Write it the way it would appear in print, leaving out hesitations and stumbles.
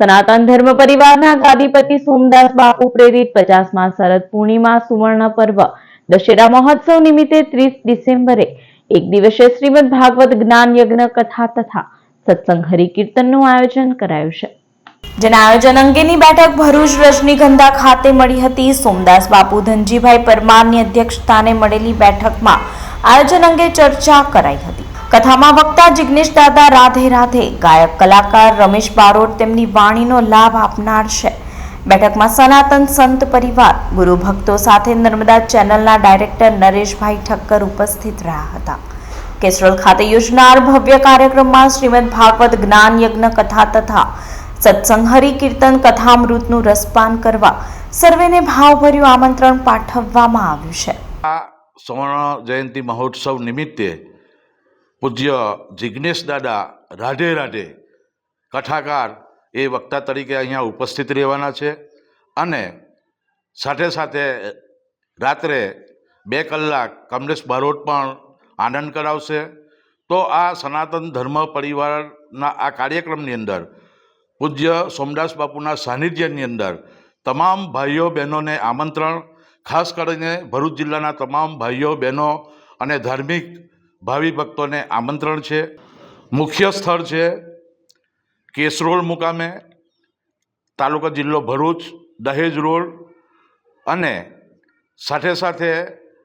સનાતન ધર્મ પરિવારના ગાદીપતિ સોમદાસ બાપુ પ્રેરિત 50મા શરદ પૂર્ણિમા સુવર્ણ પર્વ દશેરા મહોત્સવ નિમિત્તે 30 ડિસેમ્બરે એક દિવસીય શ્રીમદ ભાગવત જ્ઞાન યજ્ઞ કથા તથા સત્સંગ હરિકીર્તનનું આયોજન કરાયું છે, જેના આયોજન અંગેની બેઠક ભરૂચ રજનીગંધા ખાતે મળી હતી। સોમદાસ બાપુ ધનજીભાઈ પરમારની અધ્યક્ષસ્થાને મળેલી બેઠકમાં આયોજન અંગે ચર્ચા કરાઈ હતી। કથામાં વક્તા જિગ્નેશ દાદા રાધે રાધે, ગાયક કલાકાર રમેશ બારોટ તેમની વાણીનો લાભ આપનાર છે। બેઠકમાં સનાતન સંત પરિવાર, ગુરુ ભક્તો સાથે નર્મદા ચેનલના ડાયરેક્ટર નરેશભાઈ ઠક્કર ઉપસ્થિત રહ્યા હતા। કેશરોલ ખાતે યોજનાર ભવ્ય કાર્યક્રમમાં શ્રીમદ ભાગવત જ્ઞાન યજ્ઞ કથા તથા સત્સંગ હરિકીર્તન કથામૃતનું રસપાન કરવા સર્વેને ભાવભર્યું આમંત્રણ પાઠવવામાં આવ્યું છે। આ સુવર્ણ જયંતિ મહોત્સવ નિમિત્તે પૂજ્ય જિગ્નેશ દાદા રાધે રાધે કથાકાર એ વક્તા તરીકે અહીંયા ઉપસ્થિત રહેવાના છે અને સાથે સાથે રાત્રે 2 કલાક કમલેશ બારોટ પણ આનંદ કરાવશે। તો આ સનાતન ધર્મ પરિવારના આ કાર્યક્રમની અંદર પૂજ્ય સોમદાસ બાપુના સાનિધ્યની અંદર તમામ ભાઈઓ બહેનોને આમંત્રણ, ખાસ કરીને ભરૂચ જિલ્લાના તમામ ભાઈઓ બહેનો અને ધાર્મિક ભાવિ ભક્તોને આમંત્રણ છે। મુખ્ય સ્થળ છે કેશરોલ મુકામે, તાલુકા જિલ્લો ભરૂચ, દહેજ રોડ, અને સાથે સાથે